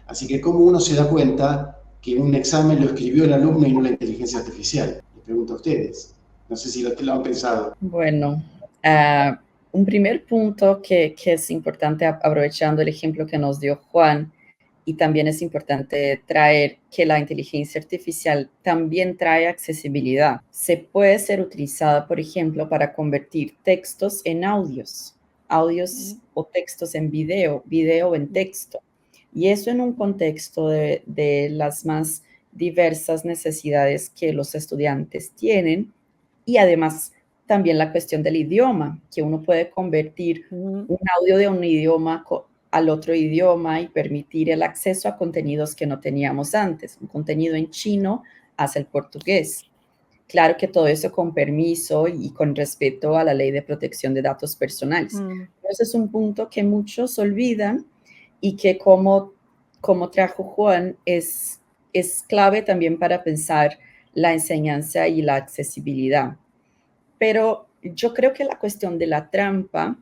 Así que, ¿cómo uno se da cuenta que un examen lo escribió el alumno y no la inteligencia artificial? Les pregunto a ustedes. No sé si lo han pensado. Bueno, un primer punto que es importante, aprovechando el ejemplo que nos dio Juan, y también es importante traer que la inteligencia artificial también trae accesibilidad. Se puede ser utilizada, por ejemplo, para convertir textos en audios o textos en video en texto. Y eso en un contexto de las más diversas necesidades que los estudiantes tienen, y además también la cuestión del idioma, que uno puede convertir un audio de un idioma al otro idioma y permitir el acceso a contenidos que no teníamos antes, un contenido en chino hacia el portugués. Claro que todo eso con permiso y con respeto a la ley de protección de datos personales. Ese es un punto que muchos olvidan y que como trajo Juan, es clave también para pensar la enseñanza y la accesibilidad. Pero yo creo que la cuestión de la trampa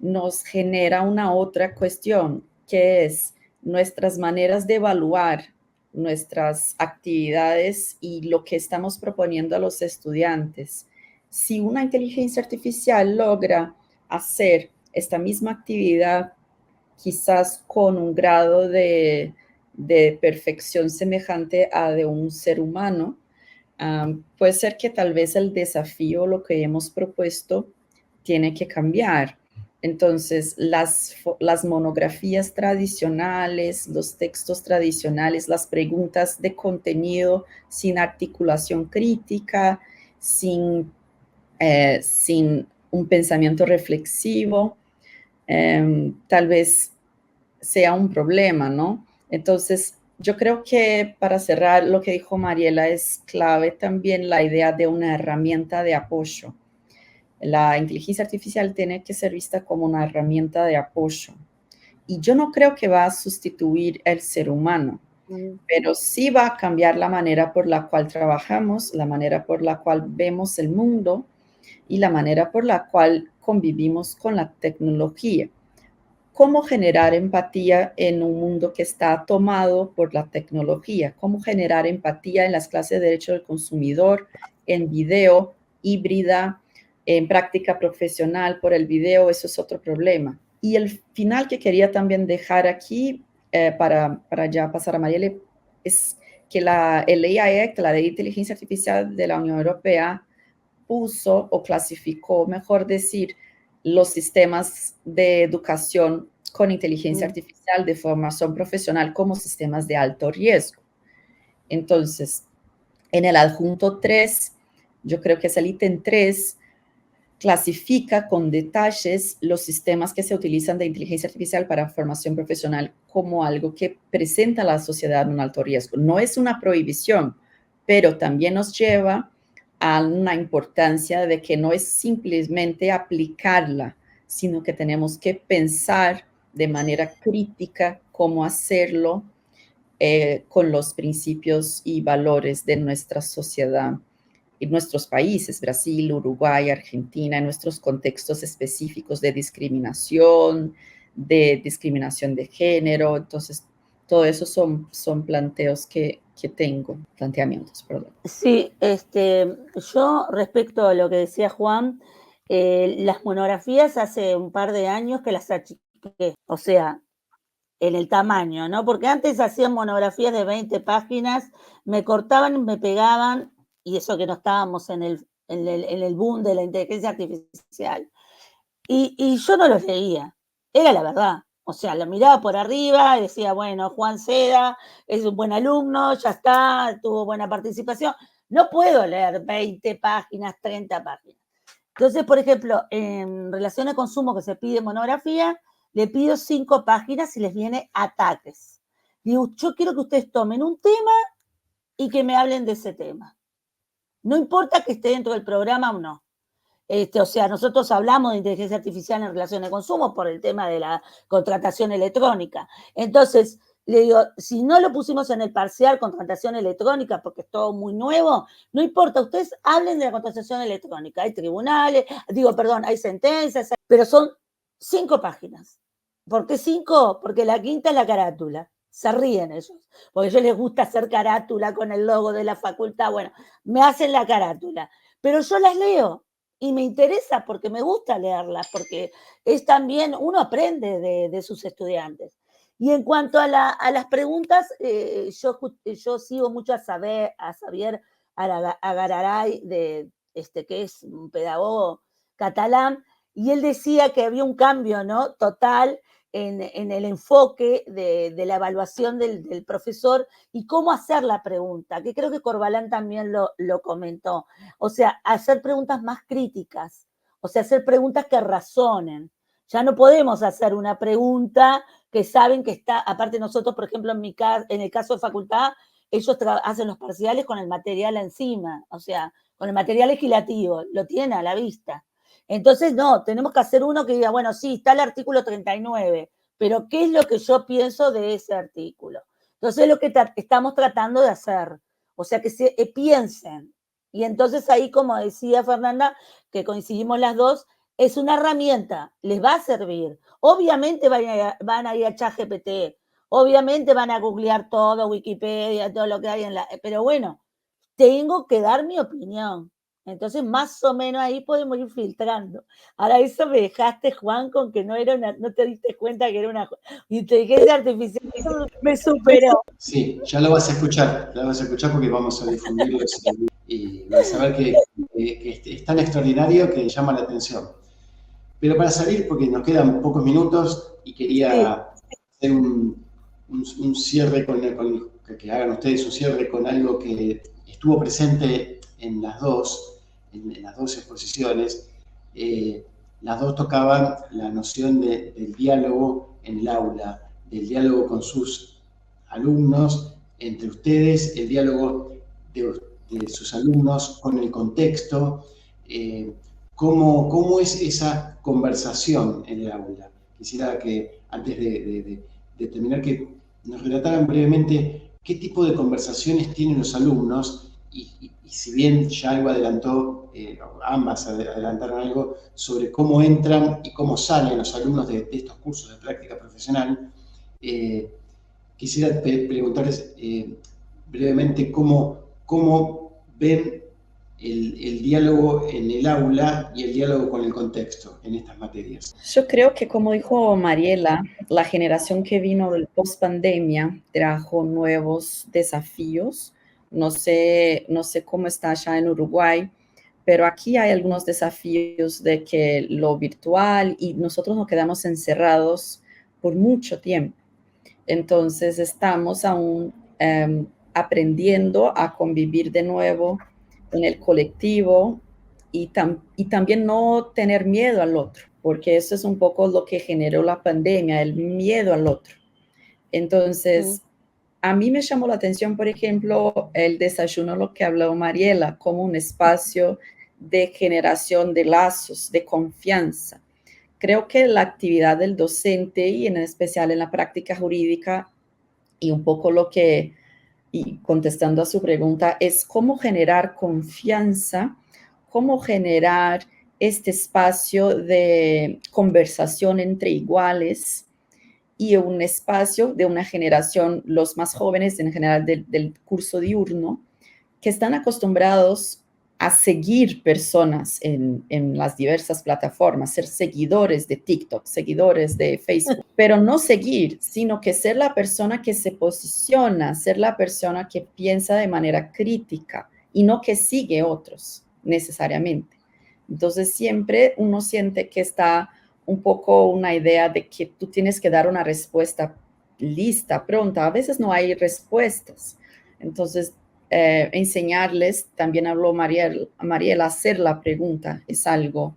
nos genera una otra cuestión, que es nuestras maneras de evaluar nuestras actividades y lo que estamos proponiendo a los estudiantes. Si una inteligencia artificial logra hacer esta misma actividad, quizás con un grado de perfección semejante a de un ser humano, puede ser que tal vez el desafío, lo que hemos propuesto, tiene que cambiar. Entonces, las monografías tradicionales, los textos tradicionales, las preguntas de contenido sin articulación crítica, sin un pensamiento reflexivo, tal vez sea un problema, ¿no? Entonces, yo creo que para cerrar lo que dijo Mariela, es clave también la idea de una herramienta de apoyo. La inteligencia artificial tiene que ser vista como una herramienta de apoyo. Y yo no creo que va a sustituir al ser humano, pero sí va a cambiar la manera por la cual trabajamos, la manera por la cual vemos el mundo y la manera por la cual convivimos con la tecnología. ¿Cómo generar empatía en un mundo que está tomado por la tecnología? ¿Cómo generar empatía en las clases de Derecho del Consumidor, en video, híbrida, en práctica profesional por el video? Eso es otro problema. Y el final que quería también dejar aquí, para ya pasar a Marielle, es que el AI Act, la Ley de Inteligencia Artificial de la Unión Europea, puso o clasificó, mejor decir, los sistemas de educación con inteligencia artificial de formación profesional como sistemas de alto riesgo. Entonces, en el adjunto 3, yo creo que es el ítem 3, clasifica con detalles los sistemas que se utilizan de inteligencia artificial para formación profesional como algo que presenta a la sociedad un alto riesgo. No es una prohibición, pero también nos lleva a una importancia de que no es simplemente aplicarla, sino que tenemos que pensar de manera crítica cómo hacerlo con los principios y valores de nuestra sociedad en nuestros países, Brasil, Uruguay, Argentina, en nuestros contextos específicos de discriminación de género. Entonces, todo eso son planteamientos, perdón. Sí, yo respecto a lo que decía Juan, las monografías hace un par de años que las achiqué, o sea, en el tamaño, ¿no? Porque antes hacían monografías de 20 páginas, me cortaban, me pegaban, y eso que no estábamos en el boom de la inteligencia artificial. Y yo no los leía, era la verdad. O sea, lo miraba por arriba y decía, bueno, Juan Seda es un buen alumno, ya está, tuvo buena participación. No puedo leer 20 páginas, 30 páginas. Entonces, por ejemplo, en relación al consumo que se pide monografía, le pido 5 páginas y les viene ataques. Digo, yo quiero que ustedes tomen un tema y que me hablen de ese tema. No importa que esté dentro del programa o no. O sea, nosotros hablamos de inteligencia artificial en relación al consumo por el tema de la contratación electrónica. Entonces, le digo, si no lo pusimos en el parcial contratación electrónica porque es todo muy nuevo, no importa, ustedes hablen de la contratación electrónica. Hay tribunales, hay sentencias, pero son 5 páginas. ¿Por qué 5? Porque la quinta es la carátula. Se ríen ellos, porque a ellos les gusta hacer carátula con el logo de la facultad. Bueno, me hacen la carátula, pero yo las leo y me interesa porque me gusta leerlas, porque es también, uno aprende de sus estudiantes. Y en cuanto a las preguntas, yo sigo mucho a Xavier Agararay, que es un pedagogo catalán, y él decía que había un cambio, ¿no?, total en el enfoque de la evaluación del profesor y cómo hacer la pregunta, que creo que Corbalán también lo comentó. O sea, hacer preguntas más críticas, o sea, hacer preguntas que razonen. Ya no podemos hacer una pregunta que saben que está, aparte nosotros, por ejemplo, en el caso de facultad, ellos hacen los parciales con el material encima, o sea, con el material legislativo, lo tienen a la vista. Entonces, no, tenemos que hacer uno que diga, bueno, sí, está el artículo 39, pero ¿qué es lo que yo pienso de ese artículo? Entonces, es lo que estamos tratando de hacer, o sea, que se piensen. Y entonces ahí, como decía Fernanda, que coincidimos las dos, es una herramienta, les va a servir. Obviamente van a ir a ChatGPT, obviamente van a googlear todo, Wikipedia, todo lo que hay pero bueno, tengo que dar mi opinión. Entonces, más o menos ahí podemos ir filtrando. Ahora, eso me dejaste, Juan, con que no te diste cuenta que era una inteligencia artificial. Me superó. Sí, ya lo vas a escuchar porque vamos a difundirlo y vas a ver que es tan extraordinario que llama la atención. Pero para salir, porque nos quedan pocos minutos y quería hacer un cierre que hagan ustedes un cierre con algo que estuvo presente en las dos exposiciones. Las dos tocaban la noción del diálogo en el aula, del diálogo con sus alumnos, entre ustedes, el diálogo de sus alumnos con el contexto. ¿Cómo es esa conversación en el aula? Quisiera que, antes de terminar, que nos relataran brevemente qué tipo de conversaciones tienen los alumnos y si bien ya algo adelantó, ambas adelantaron algo sobre cómo entran y cómo salen los alumnos de estos cursos de práctica profesional, quisiera preguntarles brevemente cómo ven el diálogo en el aula y el diálogo con el contexto en estas materias. Yo creo que, como dijo Mariela, la generación que vino post pandemia trajo nuevos desafíos. No sé cómo está allá en Uruguay, pero aquí hay algunos desafíos de que lo virtual y nosotros nos quedamos encerrados por mucho tiempo. Entonces estamos aún aprendiendo a convivir de nuevo en el colectivo y también no tener miedo al otro, porque eso es un poco lo que generó la pandemia, el miedo al otro. Entonces, a mí me llamó la atención, por ejemplo, el desayuno, lo que habló Mariela, como un espacio de generación de lazos, de confianza. Creo que la actividad del docente, y en especial en la práctica jurídica, y un poco y contestando a su pregunta, es cómo generar confianza, cómo generar este espacio de conversación entre iguales y un espacio de una generación, los más jóvenes en general del curso diurno, que están acostumbrados a seguir personas en las diversas plataformas, ser seguidores de TikTok, seguidores de Facebook, pero no seguir, sino que ser la persona que se posiciona, ser la persona que piensa de manera crítica y no que sigue otros necesariamente. Entonces siempre uno siente que está un poco una idea de que tú tienes que dar una respuesta lista, pronta. A veces no hay respuestas. Entonces, enseñarles, también habló Mariela, hacer la pregunta es algo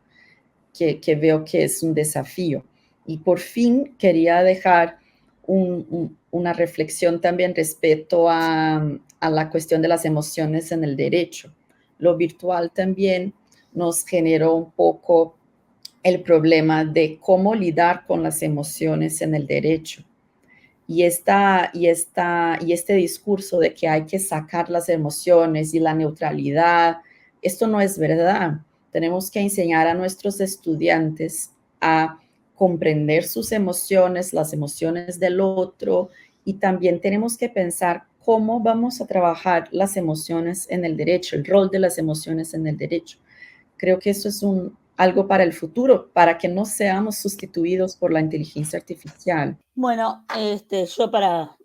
que veo que es un desafío. Y por fin quería dejar una reflexión también respecto a la cuestión de las emociones en el derecho. Lo virtual también nos generó un poco el problema de cómo lidiar con las emociones en el derecho. Y este discurso de que hay que sacar las emociones y la neutralidad, esto no es verdad. Tenemos que enseñar a nuestros estudiantes a comprender sus emociones, las emociones del otro, y también tenemos que pensar cómo vamos a trabajar las emociones en el derecho, el rol de las emociones en el derecho. Creo que eso es algo para el futuro, para que no seamos sustituidos por la inteligencia artificial. Bueno, yo para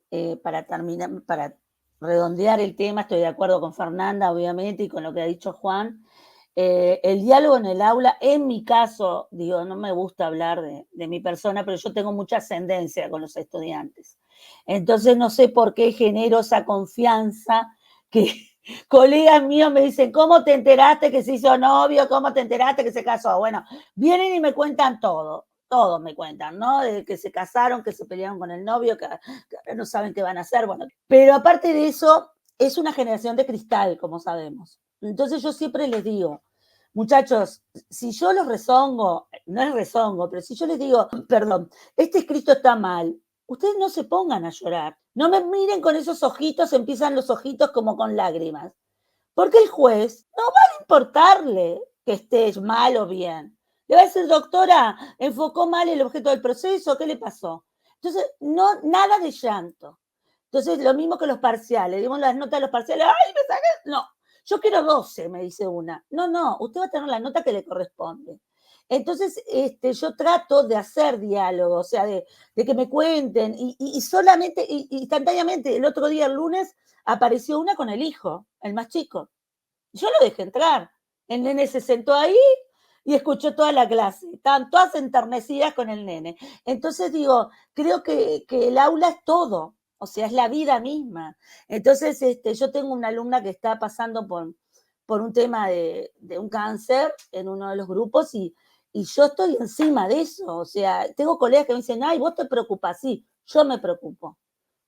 terminar, para redondear el tema, estoy de acuerdo con Fernanda, obviamente, y con lo que ha dicho Juan. El diálogo en el aula, en mi caso, digo, no me gusta hablar de mi persona, pero yo tengo mucha ascendencia con los estudiantes. Entonces no sé por qué genero esa confianza que colegas míos me dicen, ¿cómo te enteraste que se hizo novio? ¿Cómo te enteraste que se casó? Bueno, vienen y me cuentan todo. Todos me cuentan, ¿no? De que se casaron, que se pelearon con el novio, que ahora no saben qué van a hacer. Bueno, pero aparte de eso, es una generación de cristal, como sabemos. Entonces yo siempre les digo, muchachos, si yo los rezongo, no es rezongo, pero si yo les digo, perdón, este escrito está mal, ustedes no se pongan a llorar. No me miren con esos ojitos, empiezan los ojitos como con lágrimas. Porque el juez no va a importarle que estés mal o bien. Le va a decir, doctora, enfocó mal el objeto del proceso, ¿qué le pasó? Entonces, no, nada de llanto. Entonces, lo mismo que los parciales. Dimos las notas de los parciales. ¡Ay, me saqué! No, yo quiero 12, me dice una. No, usted va a tener la nota que le corresponde. Entonces, yo trato de hacer diálogo, o sea, de que me cuenten. Y solamente, instantáneamente, el otro día, el lunes, apareció una con el hijo, el más chico. Yo lo dejé entrar. El nene se sentó ahí y escuchó toda la clase. Estaban todas enternecidas con el nene. Entonces digo, creo que el aula es todo, o sea, es la vida misma. Entonces, yo tengo una alumna que está pasando por un tema de un cáncer en uno de los grupos y yo estoy encima de eso. O sea, tengo colegas que me dicen, ay, vos te preocupas. Sí, yo me preocupo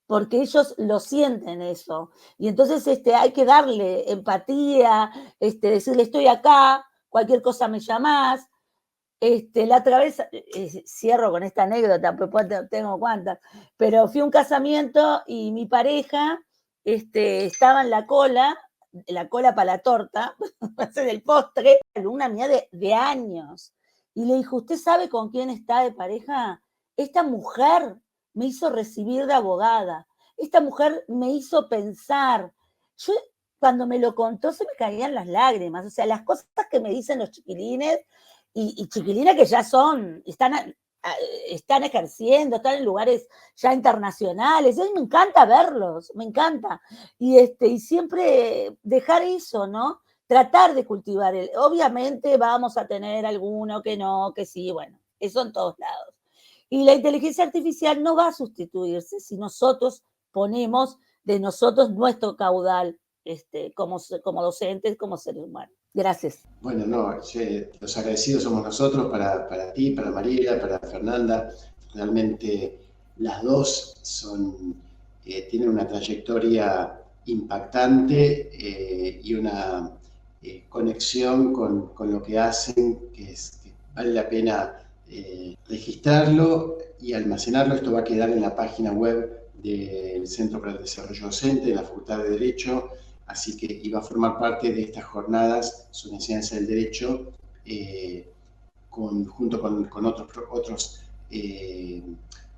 porque ellos lo sienten eso. Y entonces hay que darle empatía, decirle estoy acá, cualquier cosa me llamás. La otra vez, cierro con esta anécdota, pues tengo cuantas, pero fui a un casamiento y mi pareja estaba en la cola para la torta, para hacer el postre, alumna mía de años. Y le dijo, ¿usted sabe con quién está de pareja? Esta mujer me hizo recibir de abogada. Esta mujer me hizo pensar. Yo, cuando me lo contó, se me caían las lágrimas. O sea, las cosas que me dicen los chiquilines y chiquilines que ya están ejerciendo, están en lugares ya internacionales. A mí me encanta verlos, me encanta. Y siempre dejar eso, ¿no? Tratar de cultivar. Obviamente vamos a tener alguno que no, que sí, bueno, eso en todos lados. Y la inteligencia artificial no va a sustituirse si nosotros ponemos de nosotros nuestro caudal como docentes, como seres humanos. Gracias. Bueno, no, los agradecidos somos nosotros para ti, para Mariela, para Fernanda. Realmente las dos tienen una trayectoria impactante y una conexión con lo que hacen, que vale la pena registrarlo y almacenarlo. Esto va a quedar en la página web del Centro para el Desarrollo Docente de la Facultad de Derecho, así que iba a formar parte de estas jornadas sobre enseñanza del derecho junto con otros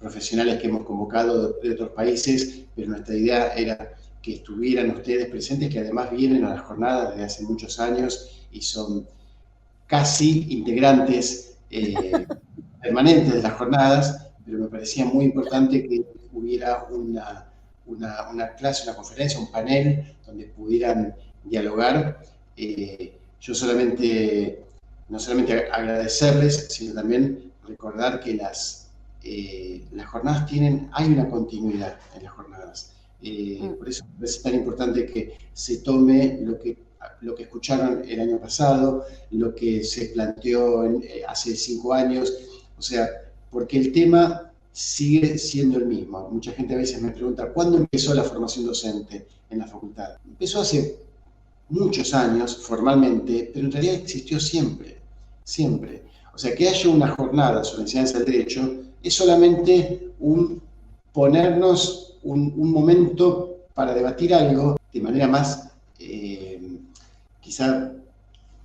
profesionales que hemos convocado de otros países, pero nuestra idea era que estuvieran ustedes presentes, que además vienen a las jornadas desde hace muchos años y son casi integrantes permanentes de las jornadas, pero me parecía muy importante que hubiera una clase, una conferencia, un panel donde pudieran dialogar. Yo no solamente agradecerles, sino también recordar que las jornadas hay una continuidad en las jornadas. Por eso es tan importante que se tome lo que escucharon el año pasado, lo que se planteó hace 5 años, o sea, porque el tema sigue siendo el mismo. Mucha gente a veces me pregunta, ¿cuándo empezó la formación docente en la facultad? Empezó hace muchos años formalmente, pero en realidad existió siempre, siempre. O sea, que haya una jornada sobre enseñanza del derecho es solamente ponernos un momento para debatir algo de manera más, quizá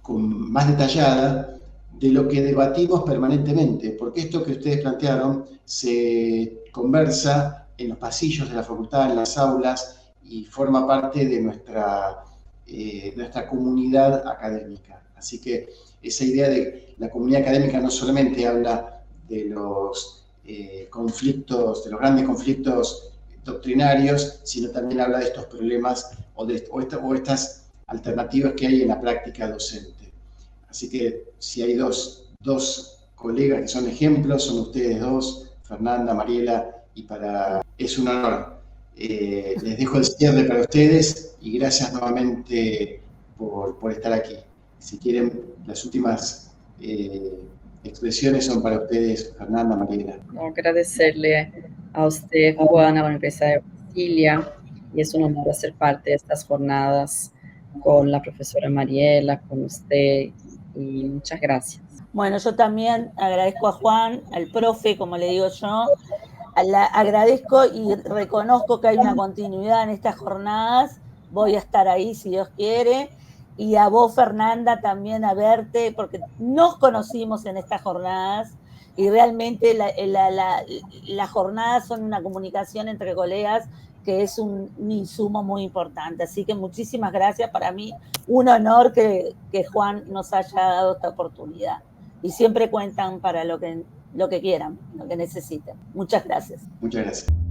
más detallada, de lo que debatimos permanentemente, porque esto que ustedes plantearon se conversa en los pasillos de la facultad, en las aulas, y forma parte de nuestra comunidad académica. Así que esa idea de la comunidad académica no solamente habla de los conflictos, de los grandes conflictos doctrinarios, sino también habla de estos problemas o estas alternativas que hay en la práctica docente. Así que si hay dos colegas que son ejemplos, son ustedes dos, Fernanda, Mariela, es un honor. Les dejo el cierre para ustedes y gracias nuevamente por estar aquí. Si quieren, las últimas expresiones son para ustedes, Fernanda, Mariela. Agradecerle a usted, Juan, a la Universidad de Brasilia, y es un honor hacer parte de estas jornadas con la profesora Mariela, con usted, y muchas gracias. Bueno, yo también agradezco a Juan, al profe, como le digo yo, agradezco y reconozco que hay una continuidad en estas jornadas, voy a estar ahí si Dios quiere, y a vos, Fernanda, también a verte, porque nos conocimos en estas jornadas, y realmente las jornadas son una comunicación entre colegas que es un insumo muy importante. Así que muchísimas gracias. Para mí, un honor que Juan nos haya dado esta oportunidad. Y siempre cuentan para lo que quieran, lo que necesiten. Muchas gracias. Muchas gracias.